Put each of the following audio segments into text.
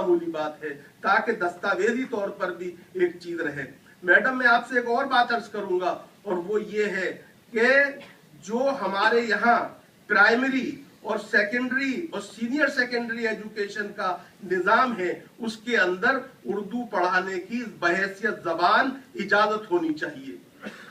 मामूली बात है, ताकि दस्तावेजी तौर पर भी एक चीज रहे। मैडम, मैं आपसे एक और बात अर्ज करूंगा, और वो ये है कि जो हमारे यहाँ प्राइमरी और सेकेंडरी और सीनियर सेकेंडरी एजुकेशन का निजाम है, उसके अंदर उर्दू पढ़ाने की बहैसियत जबान इजाजत होनी चाहिए।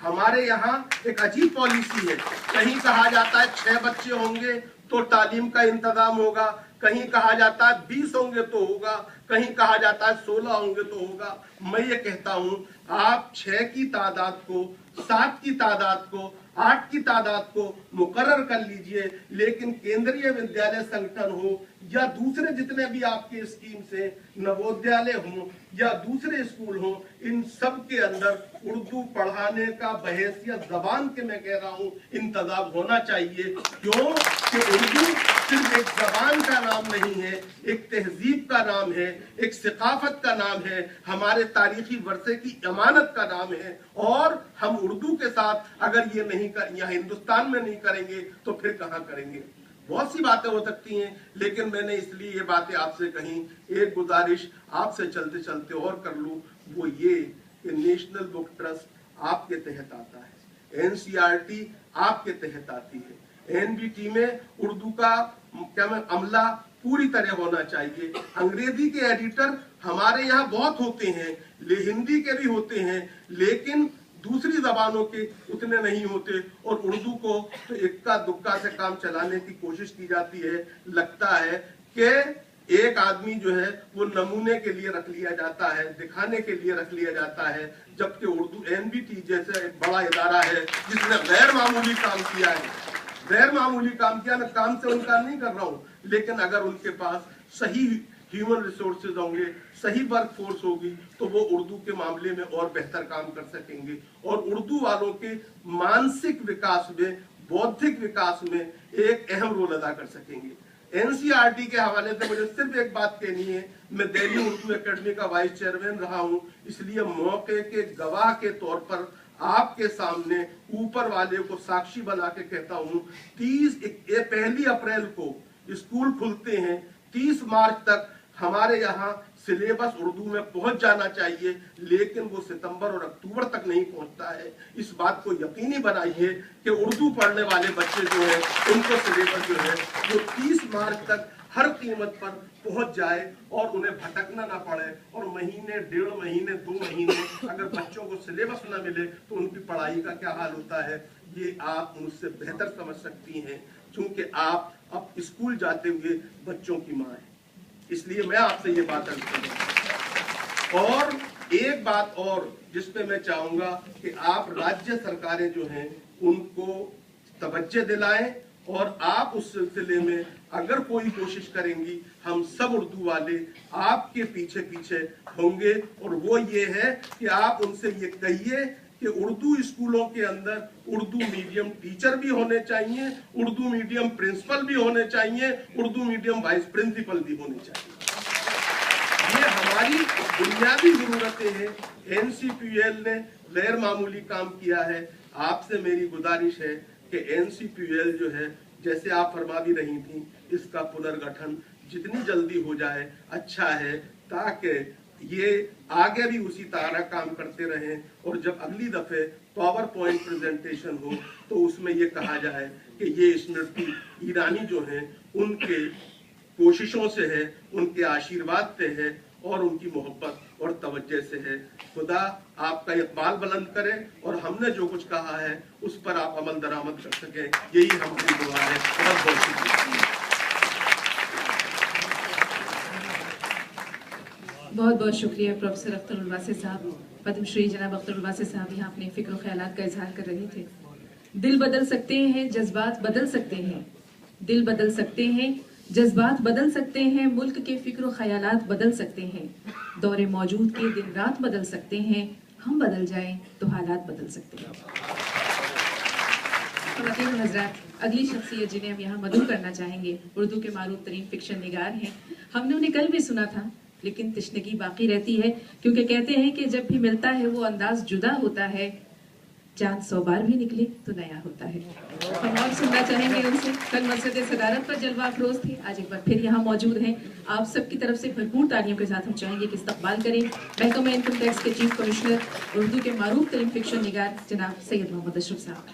हमारे यहाँ एक अजीब पॉलिसी है, कहीं कहा जाता है 6 बच्चे होंगे तो तालीम का इंतजाम होगा, कहीं कहा जाता है 20 होंगे तो होगा, कहीं कहा जाता है 16 होंगे तो होगा। मैं ये कहता हूँ, आप 6 की तादाद को, 7 की तादाद को, 8 की तादाद को मुकर्रर कर लीजिए, लेकिन केंद्रीय विद्यालय संगठन हो या दूसरे जितने भी आपके स्कीम से नवोदयालय हो या दूसरे स्कूल हो, इन सब के अंदर उर्दू पढ़ाने का बहैसियत जबान के, मैं कह रहा हूँ, इंतजाम होना चाहिए। क्यों कि उर्दू सिर्फ एक जबान का नाम नहीं है, एक तहजीब का नाम है, एक सकाफत का नाम है, हमारे तारीखी वर्षे की अमानत का नाम है। और हम उर्दू के साथ अगर ये नहीं कर, या हिंदुस्तान में नहीं करेंगे तो फिर कहाँ करेंगे। बहुत सी बातें हो सकती हैं, लेकिन मैंने इसलिए ये बातें आपसे कही। एक गुजारिश आपसे चलते चलते और कर लूं, वो ये कि नेशनल बुक ट्रस्ट आपके तहत आता है, एनसीईआरटी आपके तहत आती है, एनबीटी में उर्दू का अमला पूरी तरह होना चाहिए। अंग्रेजी के एडिटर हमारे यहाँ बहुत होते हैं, हिंदी के भी होते हैं, लेकिन दूसरी जबानों के उतने नहीं होते, और उर्दू को तो इक्का दुक्का से काम चलाने की कोशिश की जाती है। लगता है कि एक आदमी जो है वो नमूने के लिए रख लिया जाता है, दिखाने के लिए रख लिया जाता है, जबकि उर्दू एनबीटी जैसे एक बड़ा इदारा है जिसने गैर मामूली काम किया है, गैर मामूली काम किया। मैं काम से इनकार नहीं कर रहा हूँ, लेकिन अगर उनके पास सही ह्यूमन रिसोर्सेज होंगे, सही वर्क फोर्स होगी, तो वो उर्दू के मामले में और बेहतर काम कर सकेंगे, और उर्दू वालों के मानसिक विकास में, बौद्धिक विकास में एक अहम रोल अदा कर सकेंगे। एनसीईआरटी के हवाले से मुझे सिर्फ एक बात कहनी है, मैं दिल्ली उर्दू एकेडमी का वाइस चेयरमैन रहा हूँ, इसलिए मौके के गवाह के तौर पर आपके सामने ऊपर वाले को साक्षी बना के कहता हूँ, 1 अप्रैल को स्कूल खुलते हैं, 30 मार्च तक हमारे यहाँ सिलेबस उर्दू में पहुंच जाना चाहिए, लेकिन वो सितंबर और अक्टूबर तक नहीं पहुंचता है। इस बात को यकीनी बनाइए कि उर्दू पढ़ने वाले बच्चे जो हैं, उनको सिलेबस जो है वो 30 मार्च तक हर कीमत पर पहुंच जाए और उन्हें भटकना ना पड़े। और महीने, 1.5 महीने, 2 महीने अगर बच्चों को सिलेबस ना मिले तो उनकी पढ़ाई का क्या हाल होता है, ये आप मुझसे बेहतर समझ सकती हैं, क्योंकि आप अब स्कूल जाते हुए बच्चों की माँ है। इसलिए मैं आपसे ये बात अर्ज करूंगा। और एक बात और जिस पे मैं चाहूंगा कि आप राज्य सरकारें जो हैं उनको तवज्जो दिलाएं, और आप उस सिलसिले में अगर कोई कोशिश करेंगी, हम सब उर्दू वाले आपके पीछे पीछे होंगे। और वो ये है कि आप उनसे ये कहिए कि उर्दू स्कूलों के अंदर उर्दू मीडियम टीचर भी होने चाहिए, उर्दू मीडियम प्रिंसिपल भी होने चाहिए, उर्दू मीडियम वाइस प्रिंसिपल भी होने चाहिए। ये हमारी बुनियादी जरूरतें हैं। एनसीपीयूएल ने गैर मामूली काम किया है। आपसे मेरी गुजारिश है कि एनसीपीयूएल जो है, जैसे आप फरमा भी रही थी, इसका पुनर्गठन जितनी जल्दी हो जाए अच्छा है, ताकि ये आगे भी उसी तरह काम करते रहें। और जब अगली दफे पावर पॉइंट प्रेजेंटेशन हो तो उसमें ये कहा जाए कि ये स्मृति ईरानी जो हैं उनके कोशिशों से है, उनके आशीर्वाद से है, और उनकी मोहब्बत और तवज्जो से है। खुदा आपका इकबाल बुलंद करे और हमने जो कुछ कहा है उस पर आप अमल दरामद कर सकें, यही हमारी दुआ है। बहुत बहुत शुक्रिया। बहुत बहुत शुक्रिया प्रोफेसर अख्तर उल वासी साहब। पद्मश्री जनाब अख्तर उल वासी साहब यहाँ अपने फिक्र और ख्यालात का इजहार कर रहे थे। दिल बदल सकते हैं, जज्बात बदल सकते हैं, दिल बदल सकते हैं, जज्बात बदल सकते हैं, मुल्क के फिक्र और ख्यालात बदल सकते हैं, दौरे मौजूद के दिन रात बदल सकते हैं, हम बदल जाएं तो हालात बदल सकते हैं। ख़वातीन हज़रात, अगली शख्सियत जिन्हें हम यहाँ मदऊ करना चाहेंगे, उर्दू के मारूफ तरीन फिक्शन निगार हैं। हमने उन्हें कल भी सुना था, लेकिन तशनगी बाकी रहती है, क्योंकि कहते हैं कि जब भी मिलता है वो अंदाज जुदा होता है। चांद 100 बार भी निकले तो नया होता है। हम और सुनना चाहेंगे उनसे। कल मस्जिद सदारत पर जलवा अफरोज थे, आज एक बार फिर यहाँ मौजूद हैं। आप सबकी तरफ से भरपूर तालियों के साथ हम चाहेंगे कि इस्तकबाल करें महकमा इनकम टैक्स के चीफ कमिश्नर उर्दू के मारूफ तरीन फिक्शन निगार जनाब सैयद मोहम्मद अशरफ साहब।